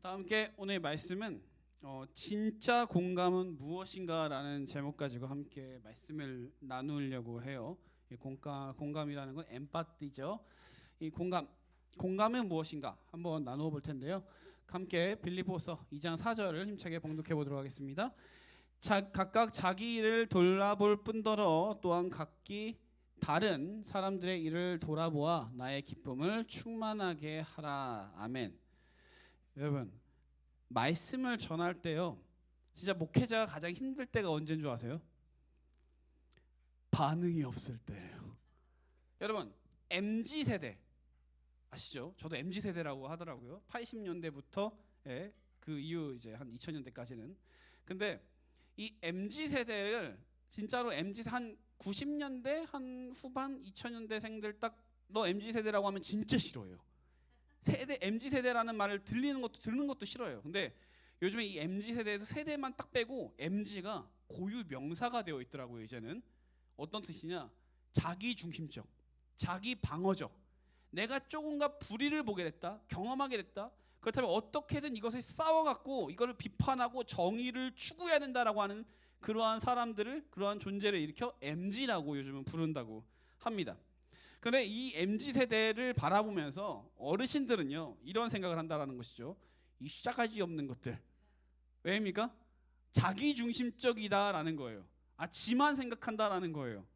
자, 함께 오늘의 말씀은 진짜 공감은 무엇인가라는 제목 가지고 함께 말씀을 나누려고 해요. 이 공감이라는 건 엠파티죠. 이 공감은 무엇인가 한번 나누어 볼 텐데요. 함께 빌립보서 2장 4절을 힘차게 봉독해 보도록 하겠습니다. 각각 자기 일을 돌아볼 뿐더러 또한 각기 다른 사람들의 일을 돌아보아 나의 기쁨을 충만하게 하라. 아멘. 여러분, 말씀을 전할 때요, 진짜 목회자가 가장 힘들 때가 언제인 줄 아세요? 반응이 없을 때예요. 여러분, MZ세대 아시죠? 저도 MZ세대라고 하더라고요. 80년대부터 그 이후 이제 한 2000년대까지는. 근데 이 MZ세대를 진짜로 MZ 한 90년대 한 후반 2000년대생들 딱 너 MZ세대라고 하면 진짜 싫어해요. MZ세대라는 말을 듣는 것도 싫어요. 근데 요즘에 이 MZ세대에서 세대만 딱 빼고 MZ가 고유 명사가 되어 있더라고요. 이제는 어떤 뜻이냐? 자기 중심적, 자기 방어적. 내가 조금가 불의를 보게 됐다, 경험하게 됐다. 그렇다면 어떻게든 이것에 싸워갖고 이거를 비판하고 정의를 추구해야 된다라고 하는 그러한 사람들을, 그러한 존재를 일으켜 MZ라고 요즘은 부른다고 합니다. 근데 이 MZ세대를 바라보면서 어르신들은요, 이런 생각을 한다라는 것이죠. 이 싸가지 없는 것들. 왜입니까? 자기 중심적이다라는 거예요. 지만 생각한다라는 거예요.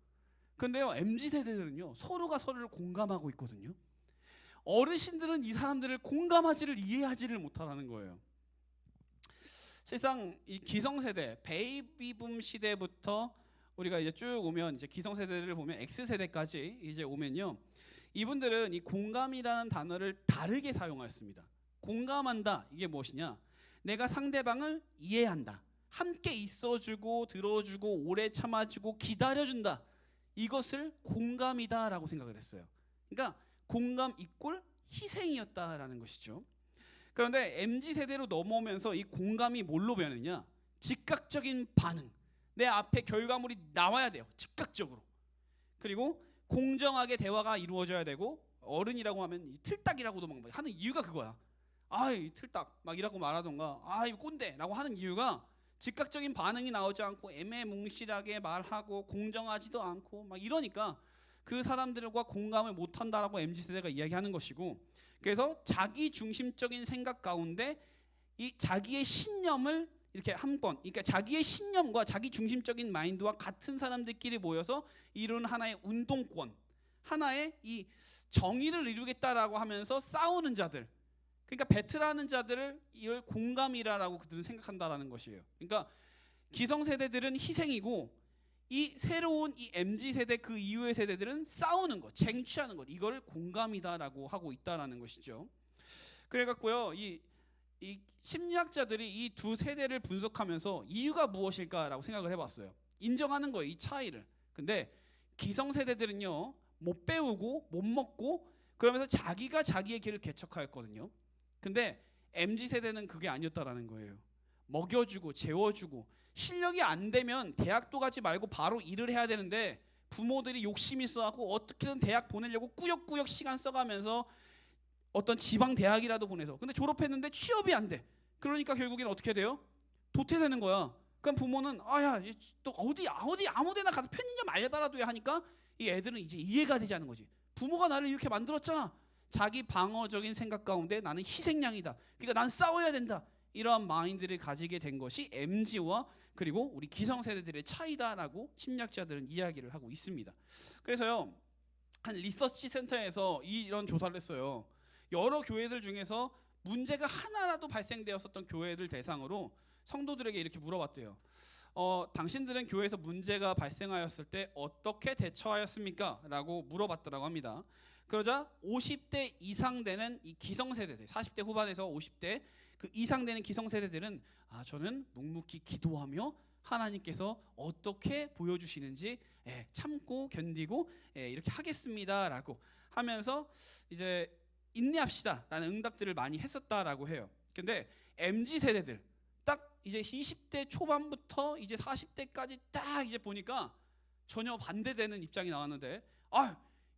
근데요, MZ세대들은요, 서로가 서로를 공감하고 있거든요. 어르신들은 이 사람들을 공감하지를 이해하지를 못하라는 거예요. 실상 이 기성세대, 베이비붐 시대부터 우리가 이제 쭉 오면 이제 기성세대를 보면 X세대까지 이제 오면요, 이분들은 이 공감이라는 단어를 다르게 사용하였습니다. 공감한다, 이게 무엇이냐? 내가 상대방을 이해한다, 함께 있어주고 들어주고 오래 참아주고 기다려준다, 이것을 공감이다라고 생각을 했어요. 그러니까 공감 이꼴 희생이었다라는 것이죠. 그런데 MZ세대로 넘어오면서 이 공감이 뭘로 변했냐? 즉각적인 반응, 내 앞에 결과물이 나와야 돼요, 즉각적으로. 그리고 공정하게 대화가 이루어져야 되고, 어른이라고 하면 이 틀딱이라고도 막 하는 이유가 그거야. 이 틀딱 막 이라고 말하던가, 이 꼰대라고 하는 이유가 즉각적인 반응이 나오지 않고 애매뭉실하게 말하고 공정하지도 않고 막 이러니까 그 사람들과 공감을 못한다라고 MZ세대가 이야기하는 것이고, 그래서 자기 중심적인 생각 가운데 이 자기의 신념을 이렇게 그러니까 자기의 신념과 자기 중심적인 마인드와 같은 사람들끼리 모여서 이룬 하나의 운동권, 하나의 이 정의를 이루겠다라고 하면서 싸우는 자들, 그러니까 배틀하는 자들을 이걸 공감이라고 그들은 생각한다라는 것이에요. 그러니까 기성세대들은 희생이고, 이 새로운 이 MZ세대 그 이후의 세대들은 싸우는 것, 쟁취하는 것, 이걸 공감이다라고 하고 있다라는 것이죠. 그래갖고요, 이 심리학자들이 이 두 세대를 분석하면서 이유가 무엇일까라고 생각을 해봤어요. 인정하는 거예요, 이 차이를. 근데 기성세대들은요, 못 배우고 못 먹고 그러면서 자기가 자기의 길을 개척하였거든요. 근데 MZ세대는 그게 아니었다라는 거예요. 먹여주고 재워주고, 실력이 안 되면 대학도 가지 말고 바로 일을 해야 되는데 부모들이 욕심이 있어갖고 어떻게든 대학 보내려고 꾸역꾸역 시간 써가면서 어떤 지방 대학이라도 보내서, 근데 졸업했는데 취업이 안 돼. 그러니까 결국엔 어떻게 돼요? 도태되는 거야. 그럼 부모는 또 어디 아무데나 가서 편의점 알바라도 하니까 이 애들은 이제 이해가 되지 않는 거지. 부모가 나를 이렇게 만들었잖아. 자기 방어적인 생각 가운데 나는 희생양이다, 그러니까 난 싸워야 된다, 이러한 마인드를 가지게 된 것이 MZ와 그리고 우리 기성세대들의 차이다라고 심리학자들은 이야기를 하고 있습니다. 그래서요, 한 리서치 센터에서 이런 조사를 했어요. 여러 교회들 중에서 문제가 하나라도 발생되었었던 교회들 대상으로 성도들에게 이렇게 물어봤대요. 당신들은 교회에서 문제가 발생하였을 때 어떻게 대처하였습니까? 라고 물어봤더라고 합니다. 그러자 50대 이상 되는 이 기성세대들, 40대 후반에서 50대 그 이상 되는 기성세대들은 저는 묵묵히 기도하며 하나님께서 어떻게 보여주시는지 참고 견디고 이렇게 하겠습니다라고 하면서 이제 인내합시다라는 응답들을 많이 했었다라고 해요. 근데 MZ세대들 딱 이제 20대 초반부터 이제 40대까지 딱 이제 보니까 전혀 반대되는 입장이 나왔는데,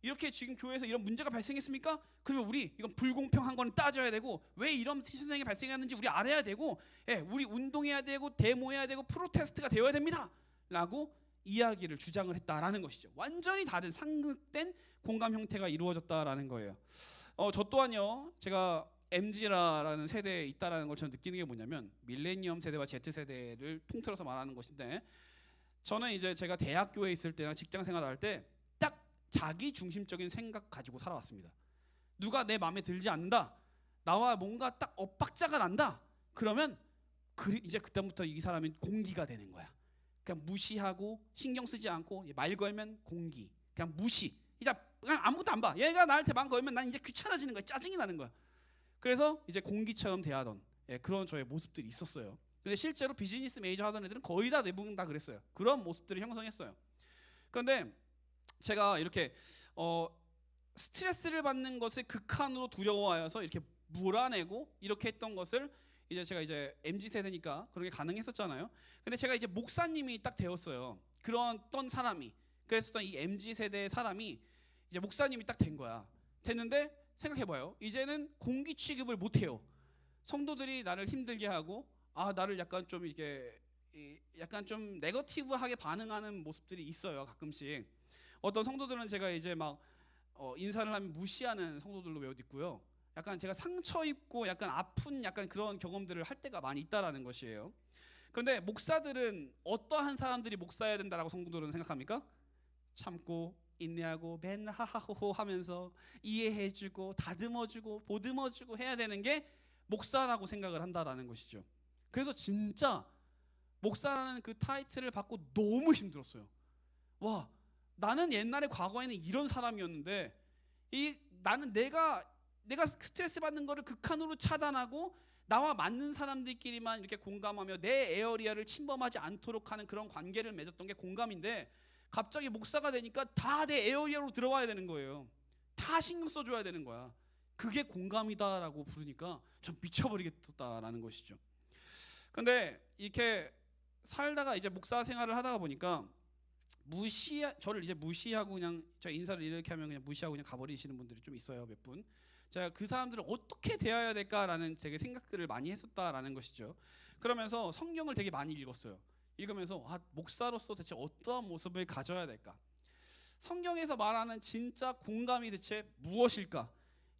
이렇게 지금 교회에서 이런 문제가 발생했습니까? 그러면 우리 이건 불공평한 건 따져야 되고 왜 이런 현상이 발생하는지 우리 알아야 되고 우리 운동해야 되고 데모해야 되고 프로테스트가 되어야 됩니다 라고 이야기를 주장을 했다라는 것이죠. 완전히 다른 상극된 공감 형태가 이루어졌다라는 거예요. 저 또한요, 제가 MZ라는 세대에 있다라는 걸 저는 느끼는 게 뭐냐면 밀레니엄 세대와 Z세대를 통틀어서 말하는 것인데, 저는 이제 제가 대학교에 있을 때나 직장 생활을 할 때 딱 자기 중심적인 생각 가지고 살아왔습니다. 누가 내 마음에 들지 않는다, 나와 뭔가 딱 엇박자가 난다, 그러면 이제 그때부터 이 사람이 공기가 되는 거야. 그냥 무시하고 신경 쓰지 않고 말 걸면 공기, 그냥 무시, 그냥 아무것도 안 봐. 얘가 나한테 말 걸면 난 이제 귀찮아지는 거야, 짜증이 나는 거야. 그래서 이제 공기처럼 대하던 그런 저의 모습들이 있었어요. 근데 실제로 비즈니스 메이저 하던 애들은 거의 다 대부분 다 그랬어요. 그런 모습들을 형성했어요. 그런데 제가 이렇게 스트레스를 받는 것을 극한으로 두려워하여서 이렇게 몰아내고 이렇게 했던 것을 이제 제가 이제 MZ 세대니까 그런 게 가능했었잖아요. 근데 제가 이제 목사님이 딱 되었어요. 그런 어떤 사람이, 그래서 이 MZ 세대의 사람이 이제 목사님이 딱 된 거야. 됐는데 생각해봐요. 이제는 공기 취급을 못해요. 성도들이 나를 힘들게 하고 나를 약간 좀 이렇게 약간 좀 네거티브하게 반응하는 모습들이 있어요. 가끔씩 어떤 성도들은 제가 이제 막 인사를 하면 무시하는 성도들도 몇 있고요. 약간 제가 상처 입고 약간 아픈 약간 그런 경험들을 할 때가 많이 있다라는 것이에요. 그런데 목사들은 어떠한 사람들이 목사여야 된다라고 성도들은 생각합니까? 참고 인내하고 맨날 하하호호 하면서 이해해주고 다듬어주고 보듬어주고 해야 되는 게 목사라고 생각을 한다라는 것이죠. 그래서 진짜 목사라는 그 타이틀을 받고 너무 힘들었어요. 와, 나는 옛날에 과거에는 이런 사람이었는데 나는 내가 스트레스 받는 거를 극한으로 차단하고 나와 맞는 사람들끼리만 이렇게 공감하며 내 에어리아를 침범하지 않도록 하는 그런 관계를 맺었던 게 공감인데, 갑자기 목사가 되니까 다 내 에어리아로 들어와야 되는 거예요. 다 신경 써줘야 되는 거야. 그게 공감이다라고 부르니까 전 미쳐버리겠다라는 것이죠. 근데 이렇게 살다가 이제 목사 생활을 하다가 보니까 저를 이제 무시하고 그냥 저 인사를 이렇게 하면 그냥 무시하고 그냥 가버리시는 분들이 좀 있어요, 몇 분. 제가 그 사람들을 어떻게 대해야 될까라는 되게 생각들을 많이 했었다라는 것이죠. 그러면서 성경을 되게 많이 읽었어요. 읽으면서 목사로서 대체 어떠한 모습을 가져야 될까? 성경에서 말하는 진짜 공감이 대체 무엇일까?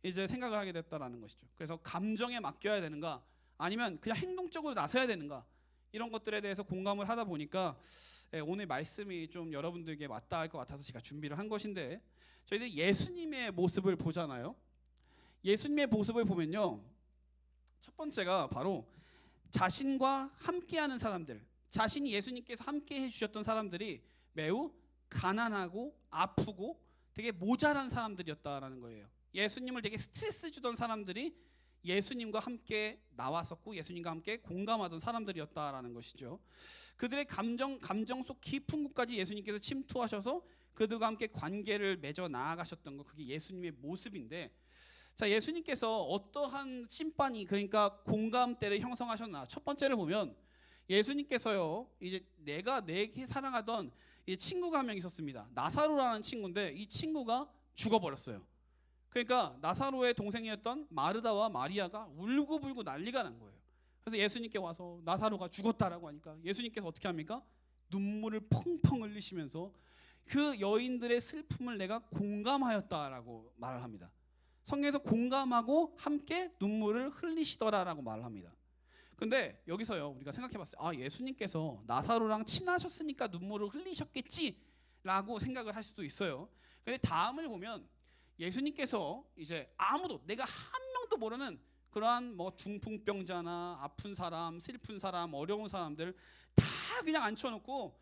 이제 생각을 하게 됐다라는 것이죠. 그래서 감정에 맡겨야 되는가? 아니면 그냥 행동적으로 나서야 되는가? 이런 것들에 대해서 공감을 하다 보니까 오늘 말씀이 좀 여러분들에게 맞닿을 것 같아서 제가 준비를 한 것인데, 저희들이 예수님의 모습을 보잖아요. 예수님의 모습을 보면요, 첫 번째가 바로 자신과 함께하는 사람들, 자신이 예수님께서 함께 해주셨던 사람들이 매우 가난하고 아프고 되게 모자란 사람들이었다라는 거예요. 예수님을 되게 스트레스 주던 사람들이 예수님과 함께 나왔었고 예수님과 함께 공감하던 사람들이었다라는 것이죠. 그들의 감정 속 깊은 곳까지 예수님께서 침투하셔서 그들과 함께 관계를 맺어 나아가셨던 것, 그게 예수님의 모습인데, 자, 예수님께서 어떠한 심판이, 그러니까 공감대를 형성하셨나? 첫 번째를 보면 예수님께서요, 이제 내게 사랑하던 이 친구가 한 명 있었습니다. 나사로라는 친구인데 이 친구가 죽어버렸어요. 그러니까 나사로의 동생이었던 마르다와 마리아가 울고불고 난리가 난 거예요. 그래서 예수님께 와서 나사로가 죽었다라고 하니까 예수님께서 어떻게 합니까? 눈물을 펑펑 흘리시면서 그 여인들의 슬픔을 내가 공감하였다라고 말을 합니다. 성경에서 공감하고 함께 눈물을 흘리시더라라고 말을 합니다. 근데 여기서요, 우리가 생각해봤어요. 예수님께서 나사로랑 친하셨으니까 눈물을 흘리셨겠지라고 생각을 할 수도 있어요. 근데 다음을 보면 예수님께서 이제 내가 한 명도 모르는 그러한 뭐 중풍병자나 아픈 사람, 슬픈 사람, 어려운 사람들 다 그냥 앉혀놓고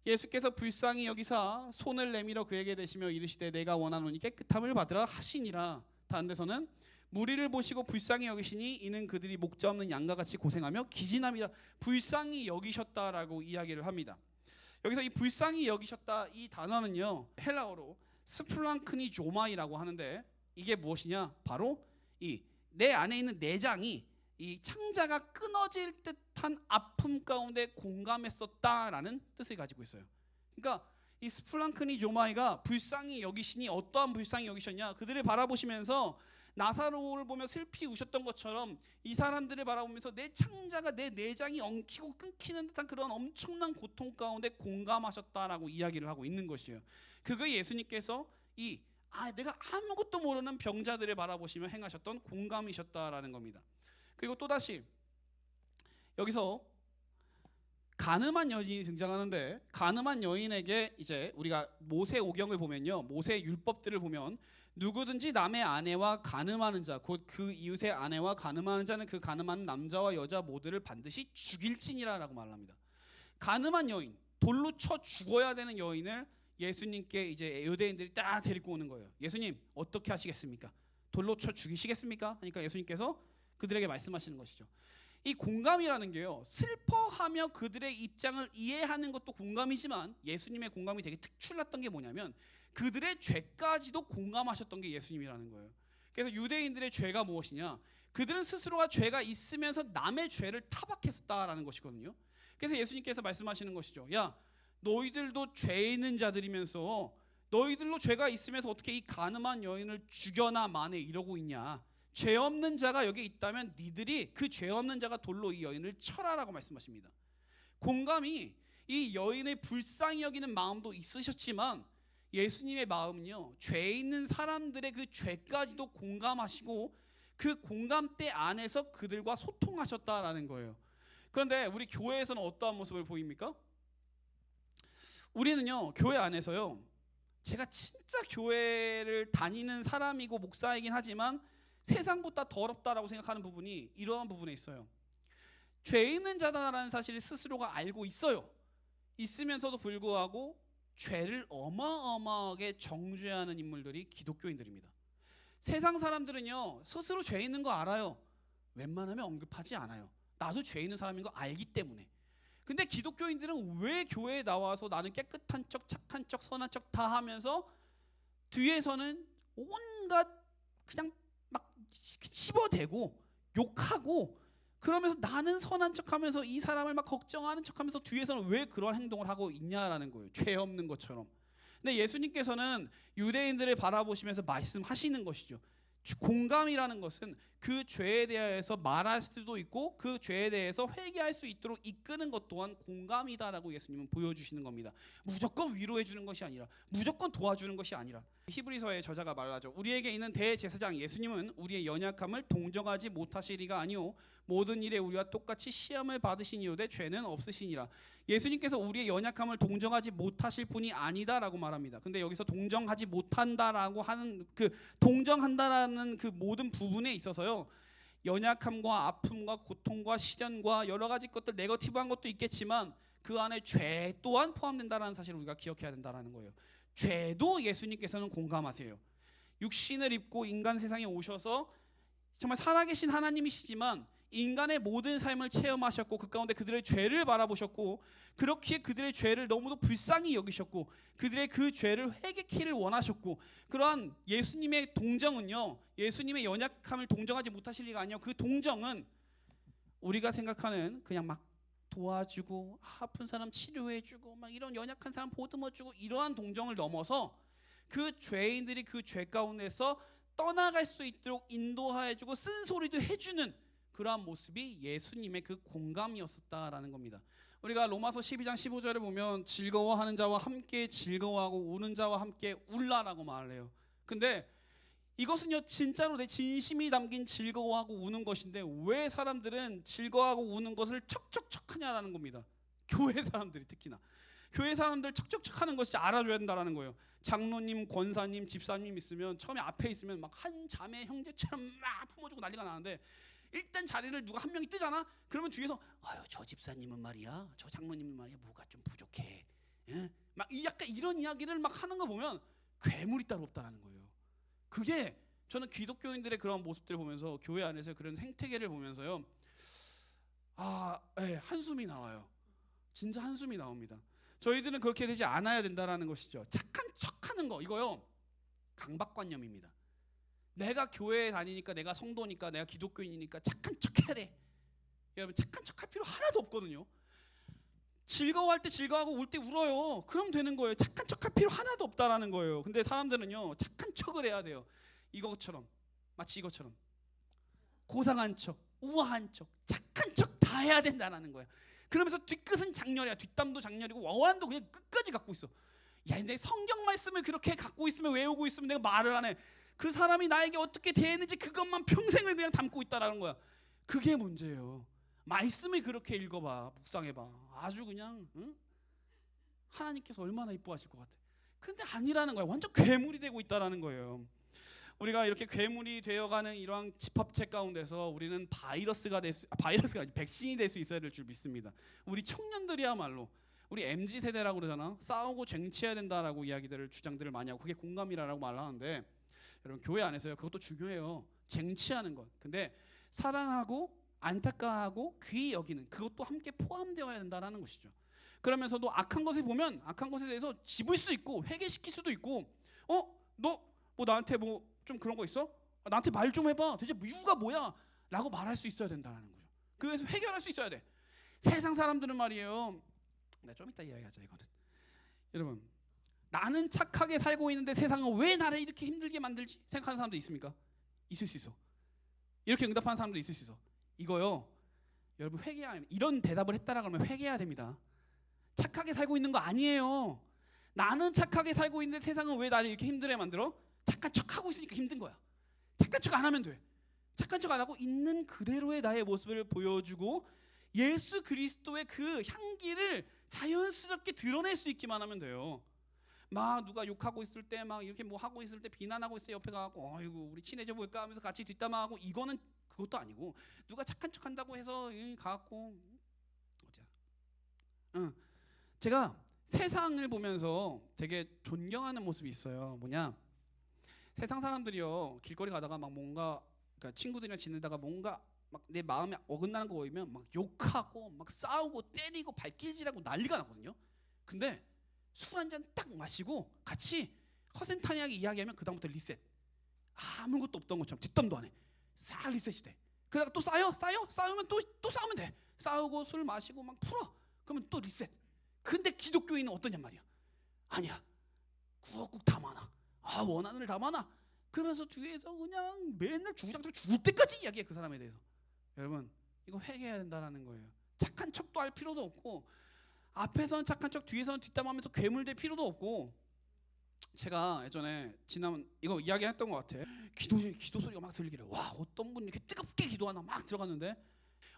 예수께서 불쌍히 여기사 손을 내밀어 그에게 대시며 이르시되 내가 원하노니 깨끗함을 받으라 하시니라. 다른 데서는 무리를 보시고 불쌍히 여기시니 이는 그들이 목자 없는 양과 같이 고생하며 기진함이라. 불쌍히 여기셨다라고 이야기를 합니다. 여기서 이 불쌍히 여기셨다 이 단어는요, 헬라어로 스플랑크니 조마이라고 하는데 이게 무엇이냐? 바로 이 내 안에 있는 내장이 이 창자가 끊어질 듯한 아픔 가운데 공감했었다라는 뜻을 가지고 있어요. 그러니까 이 스플랑크니 조마이가 불쌍히 여기시니 어떠한 불쌍히 여기셨냐? 그들을 바라보시면서 나사로를 보며 슬피 우셨던 것처럼 이 사람들을 바라보면서 내 창자가 내 내장이 엉키고 끊기는 듯한 그런 엄청난 고통 가운데 공감하셨다라고 이야기를 하고 있는 것이에요. 그거 예수님께서 내가 아무것도 모르는 병자들을 바라보시며 행하셨던 공감이셨다라는 겁니다. 그리고 또다시 여기서 가늠한 여인이 등장하는데, 가늠한 여인에게 이제 우리가 모세 오경을 보면요, 모세 율법들을 보면 누구든지 남의 아내와 가늠하는 자, 곧 그 이웃의 아내와 가늠하는 자는 그 가늠하는 남자와 여자 모두를 반드시 죽일지니라라고 말합니다. 가늠한 여인, 돌로 쳐 죽어야 되는 여인을 예수님께 이제 유대인들이 딱 데리고 오는 거예요. 예수님 어떻게 하시겠습니까? 돌로 쳐 죽이시겠습니까? 그러니까 예수님께서 그들에게 말씀하시는 것이죠. 이 공감이라는 게요, 슬퍼하며 그들의 입장을 이해하는 것도 공감이지만 예수님의 공감이 되게 특출났던 게 뭐냐면 그들의 죄까지도 공감하셨던 게 예수님이라는 거예요. 그래서 유대인들의 죄가 무엇이냐? 그들은 스스로가 죄가 있으면서 남의 죄를 타박했었다라는 것이거든요. 그래서 예수님께서 말씀하시는 것이죠. 야, 너희들도 죄 있는 자들이면서 너희들로 죄가 있으면서 어떻게 이 가늠한 여인을 죽여나 마네 이러고 있냐? 죄 없는 자가 여기 있다면 니들이 그 죄 없는 자가 돌로 이 여인을 쳐라라고 말씀하십니다. 공감이 이 여인의 불쌍히 여기는 마음도 있으셨지만 예수님의 마음은요, 죄 있는 사람들의 그 죄까지도 공감하시고 그 공감대 안에서 그들과 소통하셨다라는 거예요. 그런데 우리 교회에서는 어떠한 모습을 보입니까? 우리는요, 교회 안에서요, 제가 진짜 교회를 다니는 사람이고 목사이긴 하지만 세상보다 더럽다라고 생각하는 부분이 이러한 부분에 있어요. 죄 있는 자다라는 사실을 스스로가 알고 있어요. 있으면서도 불구하고 죄를 어마어마하게 정죄하는 인물들이 기독교인들입니다. 세상 사람들은요, 스스로 죄 있는 거 알아요. 웬만하면 언급하지 않아요. 나도 죄 있는 사람인 거 알기 때문에. 근데 기독교인들은 왜 교회에 나와서 나는 깨끗한 척, 착한 척, 선한 척 다 하면서 뒤에서는 온갖 그냥 막 씹어대고 욕하고 그러면서 나는 선한 척하면서 이 사람을 막 걱정하는 척하면서 뒤에서는 왜 그런 행동을 하고 있냐라는 거예요. 죄 없는 것처럼. 근데 예수님께서는 유대인들을 바라보시면서 말씀하시는 것이죠. 공감이라는 것은 그 죄에 대해서 말할 수도 있고 그 죄에 대해서 회개할 수 있도록 이끄는 것 또한 공감이다라고 예수님은 보여주시는 겁니다. 무조건 위로해 주는 것이 아니라, 무조건 도와주는 것이 아니라. 히브리서의 저자가 말하죠. 우리에게 있는 대제사장 예수님은 우리의 연약함을 동정하지 못하시리가 아니오 모든 일에 우리와 똑같이 시험을 받으시니오되 죄는 없으시니라. 예수님께서 우리의 연약함을 동정하지 못하실 분이 아니다라고 말합니다. 근데 여기서 동정하지 못한다라고 하는 그 동정한다라는 그 모든 부분에 있어서요, 연약함과 아픔과 고통과 시련과 여러 가지 것들, 네거티브한 것도 있겠지만 그 안에 죄 또한 포함된다라는 사실을 우리가 기억해야 된다라는 거예요. 죄도 예수님께서는 공감하세요. 육신을 입고 인간 세상에 오셔서 정말 살아계신 하나님이시지만 인간의 모든 삶을 체험하셨고 그 가운데 그들의 죄를 바라보셨고 그렇기에 그들의 죄를 너무도 불쌍히 여기셨고 그들의 그 죄를 회개키를 원하셨고, 그러한 예수님의 동정은요, 예수님의 연약함을 동정하지 못하실 리가 아니에요. 그 동정은 우리가 생각하는 그냥 막 도와주고 아픈 사람 치료해주고 막 이런 연약한 사람 보듬어주고 이러한 동정을 넘어서 그 죄인들이 그 죄 가운데서 떠나갈 수 있도록 인도해주고 쓴소리도 해주는 그러한 모습이 예수님의 그 공감이었었다라는 겁니다. 우리가 로마서 12장 15절을 보면 즐거워하는 자와 함께 즐거워하고 우는 자와 함께 울라라고 말을 해요. 근데 이것은요, 진짜로 내 진심이 담긴 즐거워하고 우는 것인데 왜 사람들은 즐거워하고 우는 것을 척척척하냐라는 겁니다. 교회 사람들이 특히나 교회 사람들 척척척하는 것이 알아줘야 된다라는 거예요. 장로님, 권사님, 집사님 있으면 처음에 앞에 있으면 막 한 자매 형제처럼 막 품어주고 난리가 나는데 일단 자리를 누가 한 명이 뜨잖아. 그러면 뒤에서 아유 저 집사님은 말이야, 저 장로님은 말이야 뭐가 좀 부족해. 예? 막 약간 이런 이야기를 막 하는 거 보면 괴물이 따로 없다라는 거예요. 그게 저는 기독교인들의 그런 모습들을 보면서 교회 안에서 그런 생태계를 보면서요, 한숨이 나와요. 진짜 한숨이 나옵니다. 저희들은 그렇게 되지 않아야 된다라는 것이죠. 착한 척하는 거 이거요, 강박관념입니다. 내가 교회에 다니니까, 내가 성도니까, 내가 기독교인이니까 착한 척해야 돼. 여러분 착한 척할 필요 하나도 없거든요. 즐거워할 때 즐거워하고 울 때 울어요. 그럼 되는 거예요. 착한 척할 필요 하나도 없다라는 거예요. 근데 사람들은요, 착한 척을 해야 돼요. 이것처럼, 마치 이것처럼 고상한 척, 우아한 척, 착한 척 다 해야 된다는 거야. 그러면서 뒤끝은 장렬이야. 뒷담도 장렬이고 원한도 그냥 끝까지 갖고 있어. 야, 내 성경 말씀을 그렇게 갖고 있으면, 외우고 있으면 내가 말을 안 해. 그 사람이 나에게 어떻게 대했는지 그것만 평생을 그냥 담고 있다라는 거야. 그게 문제예요. 말씀을 그렇게 읽어봐, 묵상해봐. 아주 그냥 하나님께서 얼마나 이뻐하실 것 같아. 근데 아니라는 거야. 완전 괴물이 되고 있다라는 거예요. 우리가 이렇게 괴물이 되어가는 이러한 집합체 가운데서 우리는 바이러스가 아니라 백신이 될 수 있어야 될 줄 믿습니다. 우리 청년들이야말로, 우리 MZ 세대라고 그러잖아. 싸우고 쟁취해야 된다라고 이야기들을, 주장들을 많이 하고, 그게 공감이라고 말하는데, 여러분 교회 안에서요, 그것도 중요해요. 쟁취하는 것. 근데 사랑하고 안타까워하고 귀히 여기는, 그것도 함께 포함되어야 된다는 것이죠. 그러면서도 악한 것을 보면 악한 것에 대해서 집을 수 있고 회개시킬 수도 있고, 너 뭐 나한테 뭐 좀 그런 거 있어? 나한테 말 좀 해봐. 대체 이유가 뭐야? 라고 말할 수 있어야 된다는 거죠. 그래서 해결할 수 있어야 돼. 세상 사람들은 말이에요, 내가 좀 이따 이야기하자 이거는. 여러분, 나는 착하게 살고 있는데 세상은 왜 나를 이렇게 힘들게 만들지? 생각하는 사람도 있습니까? 있을 수 있어. 이렇게 응답하는 사람도 있을 수 있어. 이거요, 여러분 회개해야, 이런 대답을 했다라 그러면 회개해야 됩니다. 착하게 살고 있는 거 아니에요. 나는 착하게 살고 있는데 세상은 왜 나를 이렇게 힘들게 만들어? 착한 척하고 있으니까 힘든 거야. 착한 척 안 하면 돼. 착한 척 안 하고 있는 그대로의 나의 모습을 보여주고 예수 그리스도의 그 향기를 자연스럽게 드러낼 수 있기만 하면 돼요. 막 누가 욕하고 있을 때, 막 이렇게 뭐 하고 있을 때 비난하고 있을 때 옆에 가고 어이구 우리 친해져 볼까 하면서 같이 뒷담화하고, 이거는 그것도 아니고, 누가 착한 척 한다고 해서 가갖고 제가 세상을 보면서 되게 존경하는 모습이 있어요. 뭐냐, 세상 사람들이요, 길거리 가다가 막 뭔가, 그러니까 친구들이랑 지내다가 뭔가 막 내 마음에 어긋나는 거 보이면 막 욕하고 막 싸우고 때리고 발길질하고 난리가 나거든요. 근데 술 한 잔 딱 마시고 같이 허심탄회하게 이야기하면 그 다음부터 리셋. 아무것도 없던 것처럼 뒷담도 안 해. 싹 리셋이 돼. 그러다가 또 싸우면 또 싸우면 돼. 싸우고 술 마시고 막 풀어. 그러면 또 리셋. 근데 기독교인은 어떠냔 말이야. 아니야, 구억국 다 많아. 원한을 다 많아. 그러면서 뒤에서 그냥 맨날 주구장창 죽을 때까지 이야기해, 그 사람에 대해서. 여러분, 이거 회개해야 된다는 거예요. 착한 척도 할 필요도 없고, 앞에서는 착한 척 뒤에서는 뒷담하면서 괴물될 필요도 없고. 제가 예전에 이거 이야기했던 것 같아. 기도 소리가 막 들리길래, 와, 어떤 분이 이렇게 뜨겁게 기도하나 막 들어갔는데,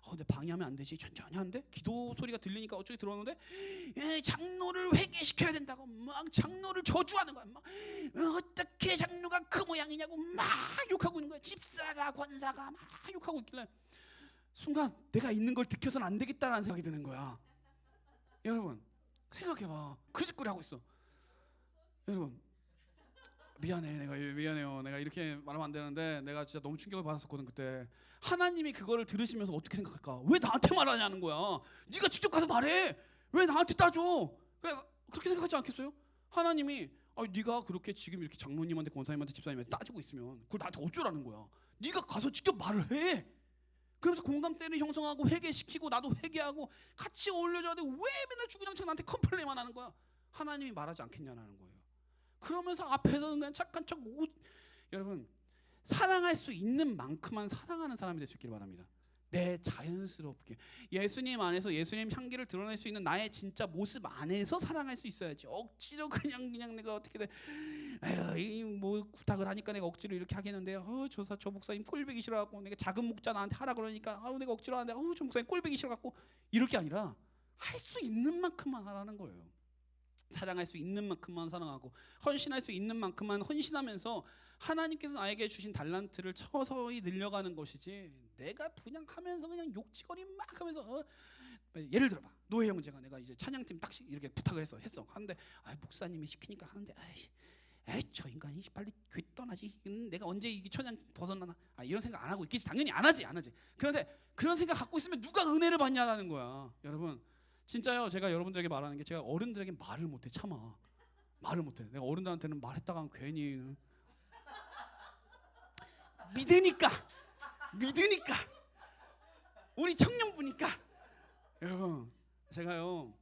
근데 방해하면 안 되지, 천천히 하는데 기도 소리가 들리니까 어쩌게 들어오는데, 장로를 회개시켜야 된다고 막 장로를 저주하는 거야. 막 어떻게 장로가 그 모양이냐고 막 욕하고 있는 거야. 집사가 권사가 막 욕하고 있길래 순간 내가 있는 걸 들켜서는 안 되겠다라는 생각이 드는 거야. 여러분 생각해봐, 그 짓거리 하고 있어. 여러분 미안해요. 내가 이렇게 말하면 안 되는데, 내가 진짜 너무 충격을 받았었거든 그때. 하나님이 그거를 들으시면서 어떻게 생각할까? 왜 나한테 말하냐는 거야. 네가 직접 가서 말해. 왜 나한테 따져? 그래서 그렇게 생각하지 않겠어요? 하나님이 네가 그렇게 지금 이렇게 장로님한테 권사님한테 집사님한테 따지고 있으면 그걸 나한테 어쩌라는 거야. 네가 가서 직접 말을 해. 그래서 공감대를 형성하고 회개시키고 나도 회개하고 같이 어울려줘야 돼. 왜 맨날 주구장창 나한테 컴플레인만 하는 거야? 하나님이 말하지 않겠냐는 거예요. 그러면서 앞에서는 그냥 착한 척. 여러분, 사랑할 수 있는 만큼만 사랑하는 사람이 될 수 있길 바랍니다. 내 자연스럽게 예수님 안에서 예수님 향기를 드러낼 수 있는 나의 진짜 모습 안에서 사랑할 수 있어야지. 억지로 그냥 내가 어떻게든 뭐 부탁을 하니까 내가 억지로 이렇게 하겠는데, 저 목사님 꼴보기 싫어갖고, 내가 작은 목자 나한테 하라 그러니까 내가 억지로 하는데 저 목사님 꼴보기 싫어갖고, 이럴 게 아니라 할 수 있는 만큼만 하라는 거예요. 사랑할 수 있는 만큼만 사랑하고 헌신할 수 있는 만큼만 헌신하면서 하나님께서 나에게 주신 달란트를 서서히 늘려가는 것이지, 내가 그냥 하면서 그냥 욕지거리 막 하면서 예를 들어봐, 노예 형제가 내가 이제 찬양팀 딱 이렇게 부탁을 했어 하는데, 목사님이 시키니까 하는데, 저 인간이 빨리 교회 떠나지. 내가 언제 이 천양 벗어나나? 이런 생각 안 하고 있겠지. 당연히 안 하지. 그런데 그런 생각 갖고 있으면 누가 은혜를 받냐라는 거야. 여러분 진짜요, 제가 여러분들에게 말하는 게, 제가 어른들에게 말을 못해. 말을 못해. 내가 어른들한테는 말했다가 괜히 믿으니까 우리 청년부니까. 여러분 제가요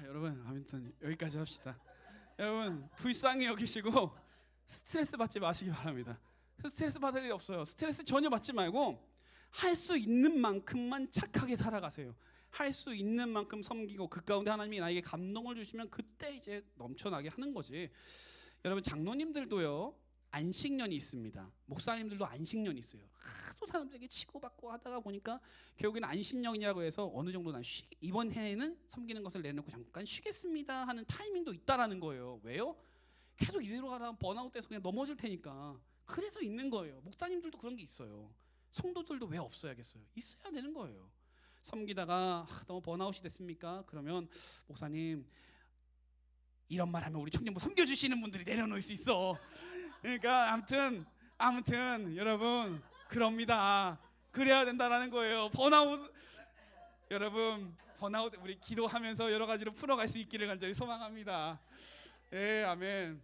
여러분 아무튼 여기까지 합시다. 여러분 불쌍히 여기시고 스트레스 받지 마시기 바랍니다. 스트레스 받을 일 없어요. 스트레스 전혀 받지 말고 할 수 있는 만큼만 착하게 살아가세요. 할 수 있는 만큼 섬기고 그 가운데 하나님이 나에게 감동을 주시면 그때 이제 넘쳐나게 하는 거지. 여러분 장로님들도요 안식년이 있습니다. 목사님들도 안식년이 있어요. 하도 사람들에게 치고받고 하다가 보니까 결국에는 안식년이라고 해서 어느 정도 이번 해에는 섬기는 것을 내놓고 잠깐 쉬겠습니다 하는 타이밍도 있다라는 거예요. 왜요? 계속 이대로 가다 번아웃 돼서 그냥 넘어질 테니까. 그래서 있는 거예요. 목사님들도 그런 게 있어요. 성도들도 왜 없어야겠어요? 있어야 되는 거예요. 섬기다가 너무 번아웃이 됐습니까? 그러면 목사님 이런 말 하면 우리 청년부 섬겨주시는 분들이 내려놓을 수 있어. 그러니까 아무튼 여러분 그럽니다. 그래야 된다라는 거예요. 여러분 번아웃 우리 기도하면서 여러 가지로 풀어갈 수 있기를 간절히 소망합니다. 예, 아멘.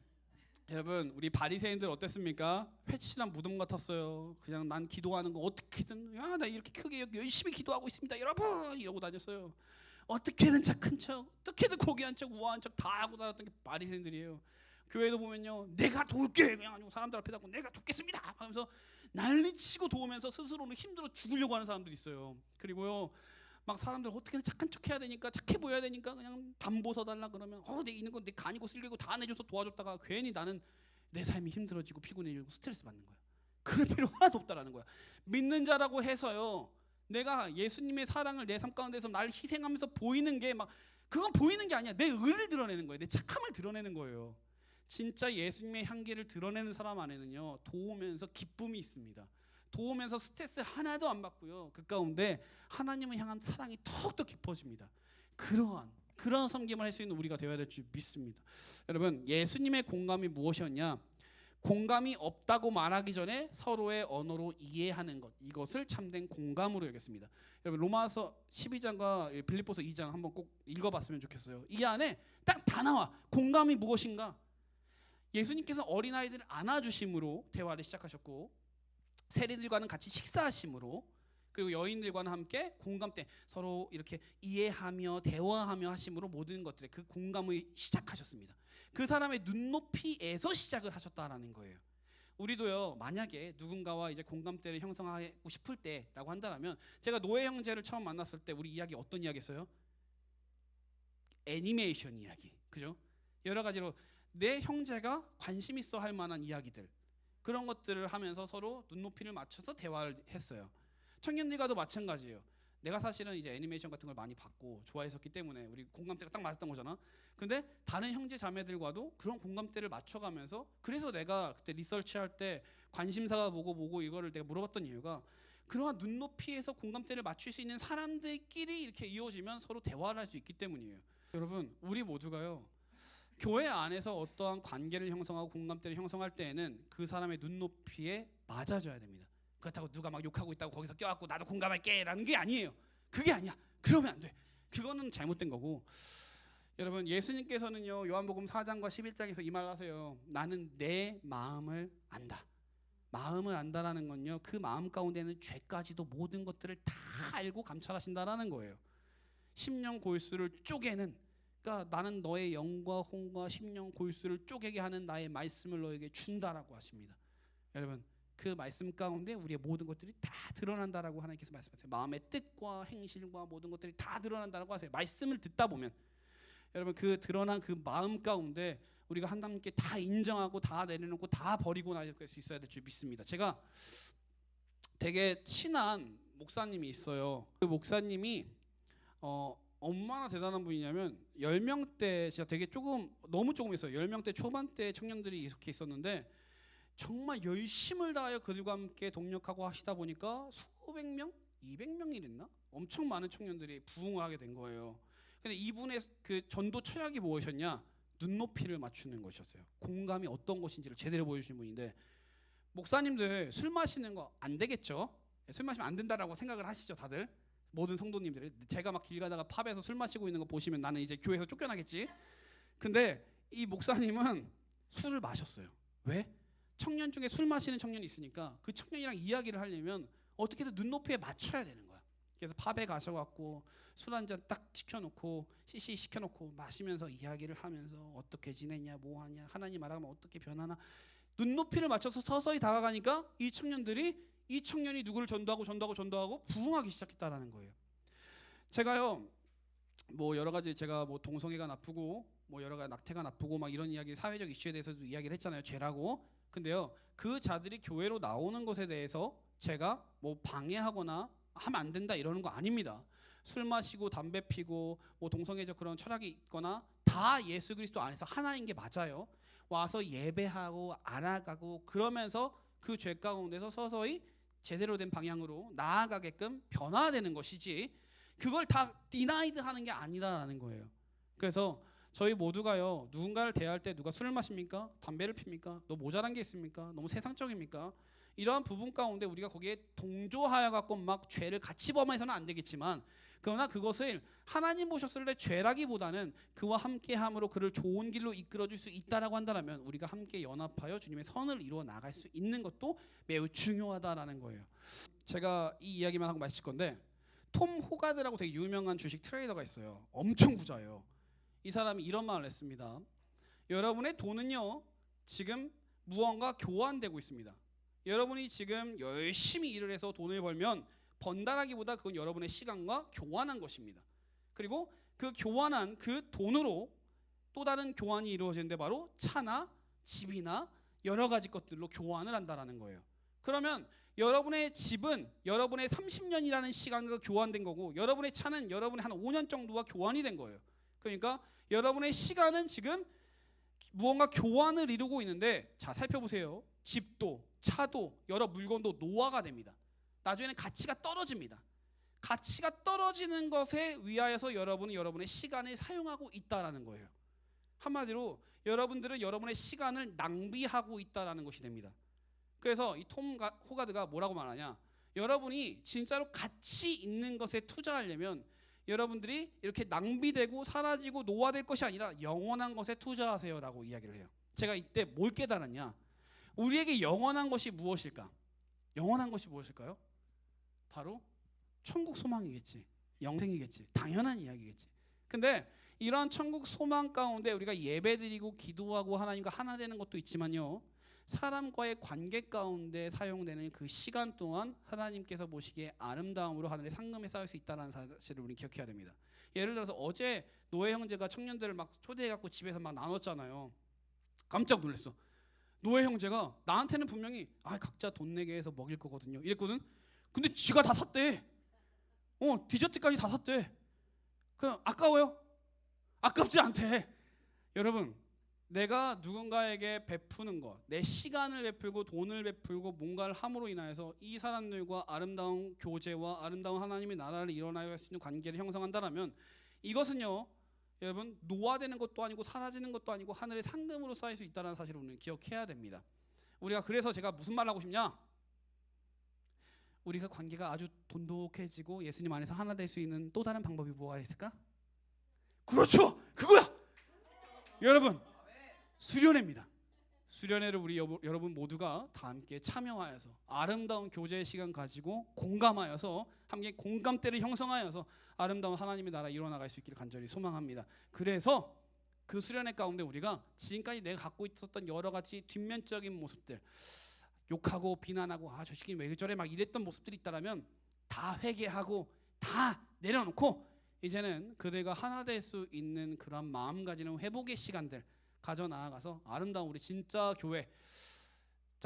여러분 우리 바리새인들 어땠습니까? 회칠한 무덤 같았어요. 그냥 난 기도하는 거 어떻게든 나 이렇게 크게 열심히 기도하고 있습니다 여러분 이러고 다녔어요. 어떻게든 착한 척, 어떻게든 고귀한 척, 우아한 척 다 하고 다녔던 게 바리새인들이에요. 교회도 보면요 내가 도울게 그냥 아니고 사람들 앞에 다고 내가 돕겠습니다 하면서 난리치고 도우면서 스스로는 힘들어 죽으려고 하는 사람들이 있어요. 그리고요 막 사람들 어떻게든 착한 척 해야 되니까 착해 보여야 되니까 그냥 담보 서달라 그러면 내 있는 건 내 간이고 쓸리고 다 내줘서 도와줬다가 괜히 나는 내 삶이 힘들어지고 피곤해지고 스트레스 받는 거야. 그럴 필요 하나도 없다라는 거야. 믿는 자라고 해서요 내가 예수님의 사랑을 내 삶 가운데서 날 희생하면서 보이는 게 막 그건 보이는 게 아니야. 내 의를 드러내는 거예요. 내 착함을 드러내는 거예요. 진짜 예수님의 향기를 드러내는 사람 안에는요 도우면서 기쁨이 있습니다. 도우면서 스트레스 하나도 안 받고요 그 가운데 하나님을 향한 사랑이 더욱더 깊어집니다. 그런 섬김을 할 수 있는 우리가 되어야 될 줄 믿습니다. 여러분 예수님의 공감이 무엇이었냐? 공감이 없다고 말하기 전에 서로의 언어로 이해하는 것, 이것을 참된 공감으로 여겼습니다. 여러분 로마서 12장과 빌립보서 2장 한번 꼭 읽어봤으면 좋겠어요. 이 안에 딱 다 나와. 공감이 무엇인가? 예수님께서 어린아이들을 안아주심으로 대화를 시작하셨고 세리들과는 같이 식사하심으로 그리고 여인들과는 함께 공감대 서로 이렇게 이해하며 대화하며 하심으로 모든 것들에 그 공감을 시작하셨습니다. 그 사람의 눈높이에서 시작을 하셨다라는 거예요. 우리도요 만약에 누군가와 이제 공감대를 형성하고 싶을 때라고 한다면 제가 노예 형제를 처음 만났을 때 우리 이야기 어떤 이야기 했어요? 애니메이션 이야기, 그죠? 여러 가지로 내 형제가 관심 있어 할 만한 이야기들 그런 것들을 하면서 서로 눈높이를 맞춰서 대화를 했어요. 청년들과도 마찬가지예요. 내가 사실은 이제 애니메이션 같은 걸 많이 봤고 좋아했었기 때문에 우리 공감대가 딱 맞았던 거잖아. 근데 다른 형제 자매들과도 그런 공감대를 맞춰가면서 그래서 내가 그때 리서치할 때 관심사가 뭐고 이거를 내가 물어봤던 이유가 그러한 눈높이에서 공감대를 맞출 수 있는 사람들끼리 이렇게 이어지면 서로 대화를 할 수 있기 때문이에요. 여러분 우리 모두가요 교회 안에서 어떠한 관계를 형성하고 공감대를 형성할 때에는 그 사람의 눈높이에 맞아줘야 됩니다. 그렇다고 누가 막 욕하고 있다고 거기서 껴갖고 나도 공감할게 라는 게 아니에요. 그게 아니야. 그러면 안 돼. 그거는 잘못된 거고. 여러분 예수님께서는요 요한복음 4장과 11장에서 이 말을 하세요. 나는 내 마음을 안다. 마음을 안다라는 건요 그 마음 가운데는 죄까지도 모든 것들을 다 알고 감찰하신다라는 거예요. 심령 골수를 쪼개는 그러니까 나는 너의 영과 혼과 심령 골수를 쪼개게 하는 나의 말씀을 너에게 준다라고 하십니다. 여러분 그 말씀 가운데 우리의 모든 것들이 다 드러난다라고 하나님께서 말씀하세요. 마음의 뜻과 행실과 모든 것들이 다 드러난다라고 하세요. 말씀을 듣다 보면 여러분 그 드러난 그 마음 가운데 우리가 하나님께 다 인정하고 다 내려놓고 다 버리고 나갈 수 있어야 될 줄 믿습니다. 제가 되게 친한 목사님이 있어요. 그 목사님이 얼마나 대단한 분이냐면 10명대 진짜 되게 너무 조금했어요. 10명대 초반대 청년들이 이렇게 있었는데 정말 열심을 다하여 그들과 함께 동력하고 하시다 보니까 수백 명? 200명이 됐나? 엄청 많은 청년들이 부흥을 하게 된 거예요. 근데 이분의 그 전도 철학이 무엇이었냐? 눈높이를 맞추는 것이었어요. 공감이 어떤 것인지를 제대로 보여주신 분인데 목사님들 술 마시는 거 안 되겠죠? 술 마시면 안 된다라고 생각을 하시죠 다들? 모든 성도님들이. 제가 막 길 가다가 팝에서 술 마시고 있는 거 보시면 나는 이제 교회에서 쫓겨나겠지. 근데 이 목사님은 술을 마셨어요. 왜? 청년 중에 술 마시는 청년이 있으니까 그 청년이랑 이야기를 하려면 어떻게든 눈높이에 맞춰야 되는 거야. 그래서 팝에 가셔갖고 술 한 잔 딱 시켜놓고 CC 시켜놓고 마시면서 이야기를 하면서 어떻게 지내냐 뭐하냐 하나님 말하면 어떻게 변하나 눈높이를 맞춰서 서서히 다가가니까 이 청년이 누구를 전도하고 부흥하기 시작했다라는 거예요. 제가요 뭐 여러 가지 제가 뭐 동성애가 나쁘고 뭐 여러 가지 낙태가 나쁘고 막 이런 이야기 사회적 이슈에 대해서도 이야기를 했잖아요. 죄라고. 근데요 그 자들이 교회로 나오는 것에 대해서 제가 뭐 방해하거나 하면 안 된다 이러는 거 아닙니다. 술 마시고 담배 피고 뭐 동성애적 그런 철학이 있거나 다 예수 그리스도 안에서 하나인 게 맞아요. 와서 예배하고 알아가고 그러면서 그 죄 가운데서 서서히 제대로 된 방향으로 나아가게끔 변화되는 것이지 그걸 다 디나이드 하는 게 아니다라는 거예요. 그래서 저희 모두가요 누군가를 대할 때 누가 술을 마십니까? 담배를 핍니까? 너 모자란 게 있습니까? 너무 세상적입니까? 이러한 부분 가운데 우리가 거기에 동조하여 갖고 막 죄를 같이 범해서는 안 되겠지만 그러나 그것을 하나님 보셨을 때 죄라기보다는 그와 함께함으로 그를 좋은 길로 이끌어줄 수 있다라고 한다면 우리가 함께 연합하여 주님의 선을 이루어 나갈 수 있는 것도 매우 중요하다라는 거예요. 제가 이 이야기만 하고 마칠 건데 톰 호가드라고 되게 유명한 주식 트레이더가 있어요. 엄청 부자예요. 이 사람이 이런 말을 했습니다. 여러분의 돈은요 지금 무언가 교환되고 있습니다. 여러분이 지금 열심히 일을 해서 돈을 벌면 번다라기보다 그건 여러분의 시간과 교환한 것입니다. 그리고 그 교환한 그 돈으로 또 다른 교환이 이루어지는데 바로 차나 집이나 여러 가지 것들로 교환을 한다라는 거예요. 그러면 여러분의 집은 여러분의 30년이라는 시간과 교환된 거고 여러분의 차는 여러분의 한 5년 정도와 교환이 된 거예요. 그러니까 여러분의 시간은 지금 무언가 교환을 이루고 있는데 자 살펴보세요. 집도 차도 여러 물건도 노화가 됩니다. 나중에는 가치가 떨어집니다. 가치가 떨어지는 것에 위하여서 여러분은 여러분의 시간을 사용하고 있다라는 거예요. 한마디로 여러분들은 여러분의 시간을 낭비하고 있다라는 것이 됩니다. 그래서 이 톰 호가드가 뭐라고 말하냐? 여러분이 진짜로 가치 있는 것에 투자하려면 여러분들이 이렇게 낭비되고 사라지고 노화될 것이 아니라 영원한 것에 투자하세요라고 이야기를 해요. 제가 이때 뭘 깨달았냐? 우리에게 영원한 것이 무엇일까? 영원한 것이 무엇일까요? 바로 천국 소망이겠지. 영생이겠지. 당연한 이야기겠지. 근데 이런 천국 소망 가운데 우리가 예배드리고 기도하고 하나님과 하나 되는 것도 있지만요. 사람과의 관계 가운데 사용되는 그 시간 동안 하나님께서 보시기에 아름다움으로 하늘의 상금에 쌓일 수 있다는 사실을 우리 기억해야 됩니다. 예를 들어서 어제 노예 형제가 청년들을 막 초대해갖고 집에서 막 나눴잖아요. 깜짝 놀랐어. 노예 형제가 나한테는 분명히 각자 돈 내게 해서 먹일 거거든요 이랬거든. 근데 지가 다 샀대. 디저트까지 다 샀대. 그럼 아까워요? 아깝지 않대. 여러분 내가 누군가에게 베푸는 것, 내 시간을 베풀고 돈을 베풀고 뭔가를 함으로 인하여서 이 사람들과 아름다운 교제와 아름다운 하나님의 나라를 일어나갈 수 있는 관계를 형성한다면 이것은요 여러분 노화되는 것도 아니고 사라지는 것도 아니고 하늘의 상금으로 쌓일 수 있다는 사실을 우리는 기억해야 됩니다. 우리가 그래서 제가 무슨 말을 하고 싶냐? 우리가 관계가 아주 돈독해지고 예수님 안에서 하나 될 수 있는 또 다른 방법이 뭐가 있을까? 그렇죠! 그거야! 여러분 수련회입니다. 수련회를 우리 여러분 모두가 다 함께 참여하여서 아름다운 교제의 시간 가지고 공감하여서 함께 공감대를 형성하여서 아름다운 하나님의 나라 일어나갈 수 있기를 간절히 소망합니다. 그래서 그 수련회 가운데 우리가 지금까지 내가 갖고 있었던 여러 가지 뒷면적인 모습들 욕하고 비난하고 저 새끼 왜 저래 막 이랬던 모습들이 있다라면 다 회개하고 다 내려놓고 이제는 그들과 하나 될 수 있는 그런 마음가짐을 회복의 시간들 가져 나아가서 아름다운 우리 진짜 교회,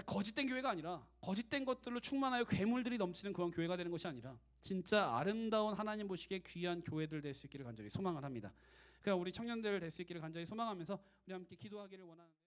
거짓된 교회가 아니라 거짓된 것들로 충만하여 괴물들이 넘치는 그런 교회가 되는 것이 아니라 진짜 아름다운 하나님 보시기에 귀한 교회들 될 수 있기를 간절히 소망을 합니다. 그러니까 우리 청년들 될 수 있기를 간절히 소망하면서 우리 함께 기도하기를 원하는데